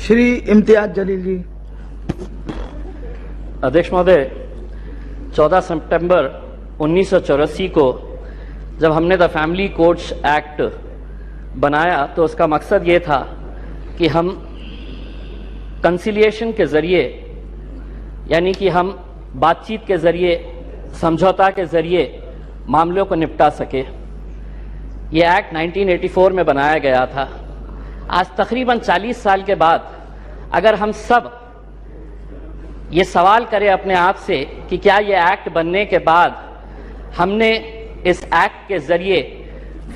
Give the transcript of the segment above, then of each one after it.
श्री इम्तियाज जलील जी। अध्यक्ष महोदय, 14 सितंबर 1984 को जब हमने द फैमिली कोर्ट्स एक्ट बनाया तो उसका मकसद ये था कि हम कंसिलिएशन के ज़रिए, यानी कि हम बातचीत के ज़रिए, समझौता के ज़रिए मामलों को निपटा सके। ये एक्ट 1984 में बनाया गया था। आज तकरीबन 40 साल के बाद अगर हम सब ये सवाल करें अपने आप से कि क्या ये एक्ट बनने के बाद हमने इस एक्ट के ज़रिए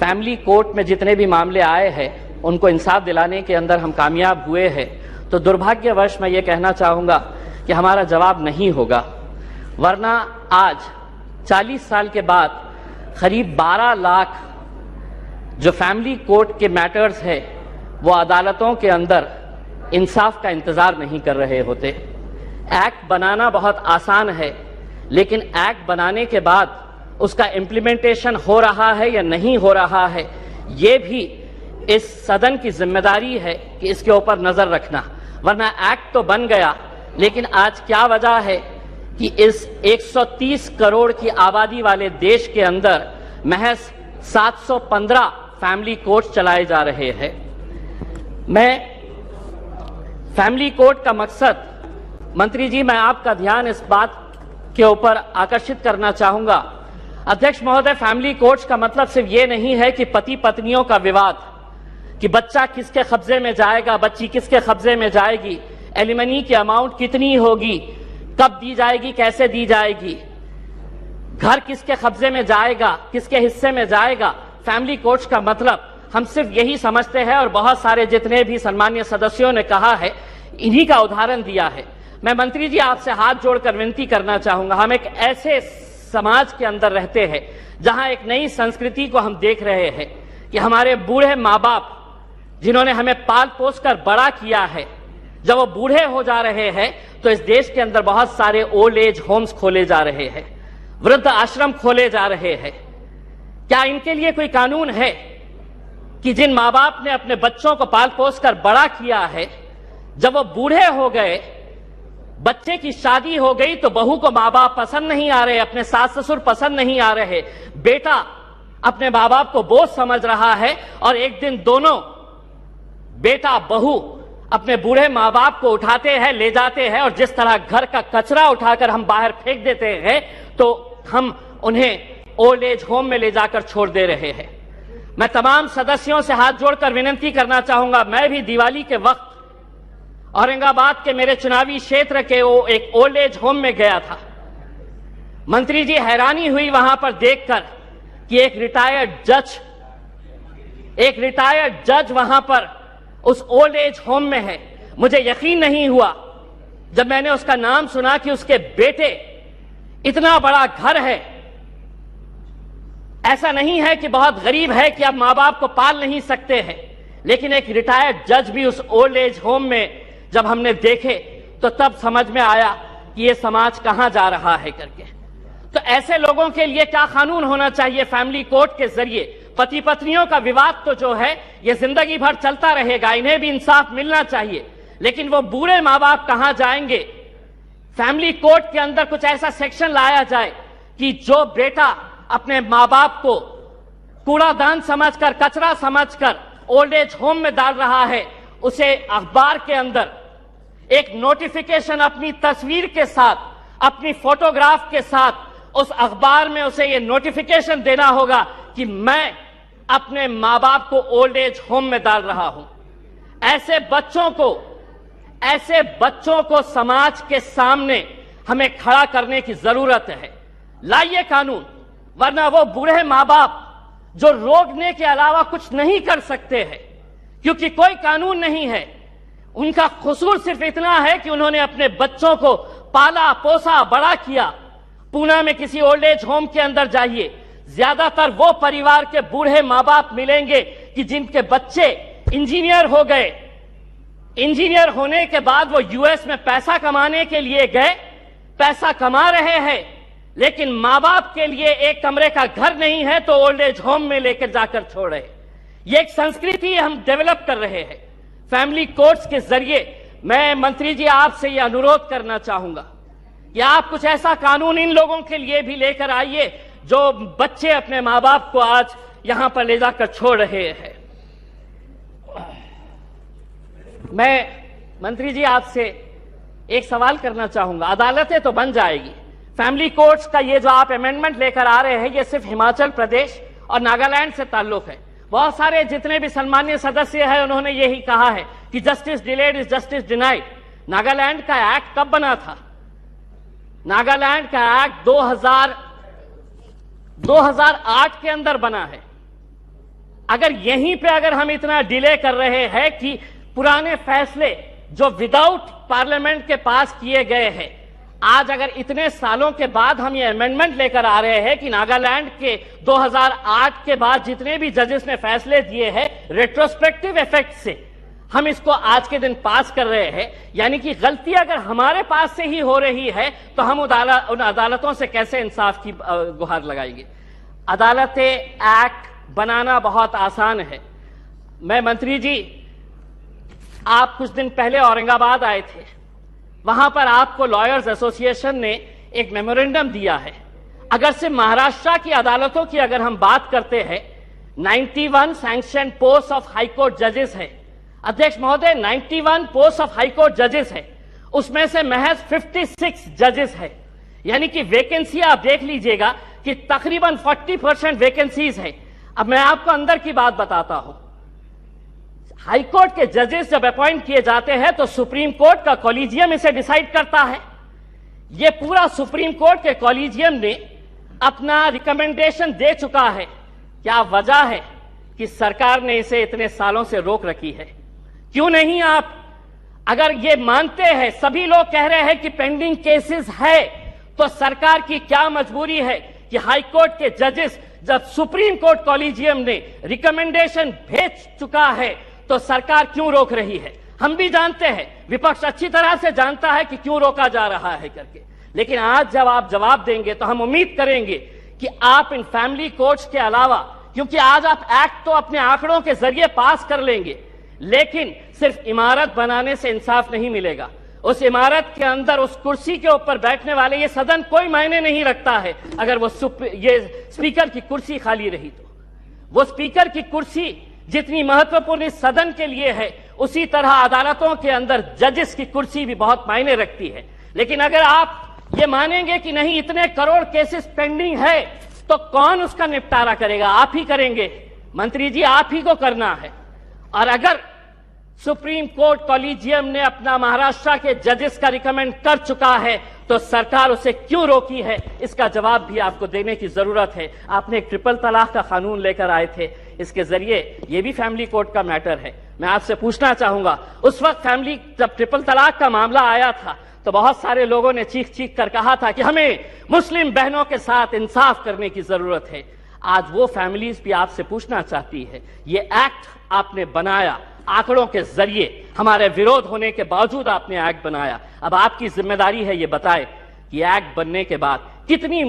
फैमिली कोर्ट में जितने भी मामले आए हैं उनको इंसाफ दिलाने के अंदर हम कामयाब हुए हैं, तो दुर्भाग्यवश मैं ये कहना चाहूँगा कि हमारा जवाब नहीं होगा। वरना आज 40 साल के बाद करीब 12 लाख जो फैमिली कोर्ट के मैटर्स है वो अदालतों के अंदर इंसाफ का इंतज़ार नहीं कर रहे होते। एक्ट बनाना बहुत आसान है, लेकिन एक्ट बनाने के बाद उसका इम्प्लीमेंटेशन हो रहा है या नहीं हो रहा है, ये भी इस सदन की जिम्मेदारी है कि इसके ऊपर नज़र रखना। वरना एक्ट तो बन गया, लेकिन आज क्या वजह है कि इस 130 करोड़ की आबादी वाले देश के अंदर महज 715 फैमिली कोर्ट चलाए जा रहे हैं। मैं फैमिली कोर्ट का मकसद, मंत्री जी, मैं आपका ध्यान इस बात के ऊपर आकर्षित करना चाहूंगा। अध्यक्ष महोदय, फैमिली कोर्ट्स का मतलब सिर्फ ये नहीं है कि पति पत्नियों का विवाद, कि बच्चा किसके कब्जे में जाएगा, बच्ची किसके कब्जे में जाएगी, एलिमनी की अमाउंट कितनी होगी, कब दी जाएगी, कैसे दी जाएगी, घर किसके कब्जे में जाएगा, किसके हिस्से में जाएगा। फैमिली कोर्ट्स का मतलब हम सिर्फ यही समझते हैं, और बहुत सारे जितने भी सम्मानीय सदस्यों ने कहा है, इन्हीं का उदाहरण दिया है। मैं मंत्री जी आपसे हाथ जोड़कर विनती करना चाहूंगा, हम एक ऐसे समाज के अंदर रहते हैं जहां एक नई संस्कृति को हम देख रहे हैं कि हमारे बूढ़े माँ बाप जिन्होंने हमें पाल पोस कर बड़ा किया है, जब वो बूढ़े हो जा रहे हैं तो इस देश के अंदर बहुत सारे ओल्ड एज होम्स खोले जा रहे हैं, वृद्ध आश्रम खोले जा रहे हैं। क्या इनके लिए कोई कानून है कि जिन माँ बाप ने अपने बच्चों को पाल पोस कर बड़ा किया है, जब वो बूढ़े हो गए, बच्चे की शादी हो गई, तो बहू को माँ बाप पसंद नहीं आ रहे, अपने सास ससुर पसंद नहीं आ रहे, बेटा अपने माँ बाप को बोझ समझ रहा है, और एक दिन दोनों बेटा बहू अपने बूढ़े माँ बाप को उठाते हैं, ले जाते हैं, और जिस तरह घर का कचरा उठाकर हम बाहर फेंक देते हैं, तो हम उन्हें ओल्ड एज होम में ले जाकर छोड़ दे रहे हैं। मैं तमाम सदस्यों से हाथ जोड़कर विनती करना चाहूंगा, मैं भी दिवाली के वक्त औरंगाबाद के मेरे चुनावी क्षेत्र के वो एक ओल्ड एज होम में गया था। मंत्री जी, हैरानी हुई वहां पर देखकर कि एक रिटायर्ड जज वहां पर उस ओल्ड एज होम में है। मुझे यकीन नहीं हुआ जब मैंने उसका नाम सुना कि उसके बेटे, इतना बड़ा घर है, ऐसा नहीं है कि बहुत गरीब है कि अब मां बाप को पाल नहीं सकते हैं, लेकिन एक रिटायर्ड जज भी उस ओल्ड एज होम में जब हमने देखे तो तब समझ में आया कि ये समाज कहां जा रहा है करके। तो ऐसे लोगों के लिए क्या कानून होना चाहिए फैमिली कोर्ट के जरिए? पति पत्नियों का विवाद तो जो है ये जिंदगी भर चलता रहेगा, इन्हें भी इंसाफ मिलना चाहिए, लेकिन वो बूढ़े माँ बाप कहां जाएंगे? फैमिली कोर्ट के अंदर कुछ ऐसा सेक्शन लाया जाए कि जो बेटा अपने माँ बाप को कूड़ादान समझकर, कचरा समझकर ओल्ड एज होम में डाल रहा है, उसे अखबार के अंदर एक नोटिफिकेशन अपनी तस्वीर के साथ, अपनी फोटोग्राफ के साथ उस अखबार में उसे ये नोटिफिकेशन देना होगा कि मैं अपने माँ बाप को ओल्ड एज होम में डाल रहा हूं। ऐसे बच्चों को समाज के सामने हमें खड़ा करने की जरूरत है। लाइए कानून, वरना वो बूढ़े माँ बाप जो रोकने के अलावा कुछ नहीं कर सकते हैं, क्योंकि कोई कानून नहीं है। उनका कसूर सिर्फ इतना है कि उन्होंने अपने बच्चों को पाला पोसा बड़ा किया। पूना में किसी ओल्ड एज होम के अंदर जाइए, ज्यादातर वो परिवार के बूढ़े माँ बाप मिलेंगे कि जिनके बच्चे इंजीनियर हो गए। इंजीनियर होने के बाद वो यूएस में पैसा कमाने के लिए गए, पैसा कमा रहे हैं, लेकिन माँ बाप के लिए एक कमरे का घर नहीं है तो ओल्ड एज होम में लेकर जाकर छोड़ रहे। ये एक संस्कृति हम डेवलप कर रहे हैं। फैमिली कोर्ट्स के जरिए मैं मंत्री जी आपसे यह अनुरोध करना चाहूंगा कि आप कुछ ऐसा कानून इन लोगों के लिए भी लेकर आइए जो बच्चे अपने मां बाप को आज यहां पर ले जाकर छोड़ रहे हैं। मैं मंत्री जी आपसे एक सवाल करना चाहूंगा, अदालतें तो बन जाएगी, फैमिली कोर्ट्स का ये जो आप अमेंडमेंट लेकर आ रहे हैं ये सिर्फ हिमाचल प्रदेश और नागालैंड से ताल्लुक है। बहुत सारे जितने भी सम्मानीय सदस्य हैं उन्होंने यही कहा है कि justice delayed is justice denied. Nagaland का एक्ट कब बना था? नागालैंड का एक्ट 2008 के अंदर बना है। अगर यहीं पे अगर हम इतना डिले कर रहे हैं कि पुराने फैसले जो विदाउट पार्लियामेंट के पास किए गए हैं, आज अगर इतने सालों के बाद हम ये अमेंडमेंट लेकर आ रहे हैं कि नागालैंड के 2008 के बाद जितने भी जजेस ने फैसले दिए हैं रेट्रोस्पेक्टिव इफेक्ट से हम इसको आज के दिन पास कर रहे हैं, यानी कि गलती अगर हमारे पास से ही हो रही है तो हम उन अदालतों से कैसे इंसाफ की गुहार लगाएंगे। अदालतें एक्ट बनाना बहुत आसान है। मैं मंत्री जी, आप कुछ दिन पहले औरंगाबाद आए थे, वहां पर आपको लॉयर्स एसोसिएशन ने एक मेमोरेंडम दिया है। अगर से महाराष्ट्र की अदालतों की अगर हम बात करते हैं, 91 sanction post of high court जजेस है। अध्यक्ष महोदय, 91 पोस्ट ऑफ हाई कोर्ट जजेस है, उसमें से महज 56 जजेस है, यानी कि वैकेंसी आप देख लीजिएगा कि तकरीबन 40% वैकेंसीज है। अब मैं आपको अंदर की बात बताता हूं, हाई कोर्ट के जजेस जब अपॉइंट किए जाते हैं तो सुप्रीम कोर्ट का कॉलेजियम इसे डिसाइड करता है। यह पूरा सुप्रीम कोर्ट के कॉलेजियम ने अपना रिकमेंडेशन दे चुका है। क्या वजह है कि सरकार ने इसे इतने सालों से रोक रखी है? क्यों नहीं आप, अगर ये मानते हैं, सभी लोग कह रहे हैं कि पेंडिंग केसेस है, तो सरकार की क्या मजबूरी है कि हाई कोर्ट के जजेस जब सुप्रीम कोर्ट कॉलेजियम ने रिकमेंडेशन भेज चुका है तो सरकार क्यों रोक रही है? हम भी जानते हैं, विपक्ष अच्छी तरह से जानता है कि क्यों रोका जा रहा है करके, लेकिन आज जब आप जवाब देंगे तो हम उम्मीद करेंगे कि आप इन फैमिली कोर्ट्स के अलावा, क्योंकि आज आप एक्ट तो अपने आंकड़ों के जरिए पास कर लेंगे, लेकिन सिर्फ इमारत बनाने से इंसाफ नहीं मिलेगा। उस इमारत के अंदर उस कुर्सी के ऊपर बैठने वाले, ये सदन कोई मायने नहीं रखता है अगर वो ये स्पीकर की कुर्सी खाली रही तो। वो स्पीकर की कुर्सी जितनी महत्वपूर्ण इस सदन के लिए है, उसी तरह अदालतों के अंदर जजेस की कुर्सी भी बहुत मायने रखती है। लेकिन अगर आप ये मानेंगे कि नहीं, इतने करोड़ केसेस पेंडिंग है, तो कौन उसका निपटारा करेगा? आप ही करेंगे मंत्री जी, आप ही को करना है। और अगर सुप्रीम कोर्ट कॉलेजियम ने अपना महाराष्ट्र के जजेस का रिकमेंड कर चुका है तो सरकार उसे क्यों रोकी है, इसका जवाब भी आपको देने की जरूरत है। आपने एक ट्रिपल तलाक का कानून लेकर आए थे, इसके जरिए ये भी फैमिली कोर्ट का मैटर है। मैं आपसे पूछना चाहूंगा, उस वक्त फैमिली जब ट्रिपल तलाक का मामला आया था तो बहुत सारे लोगों ने चीख चीख कर कहा था कि हमें मुस्लिम बहनों के साथ इंसाफ करने की जरूरत है। आज वो फैमिलीज भी आपसे पूछना चाहती है, ये एक्ट आपने बनाया आंकड़ों के जरिए, हमारे विरोध होने के बावजूद आपने एक्ट बनाया, अब आपकी जिम्मेदारी है ये बताए कि एक्ट बनने के बाद कितनी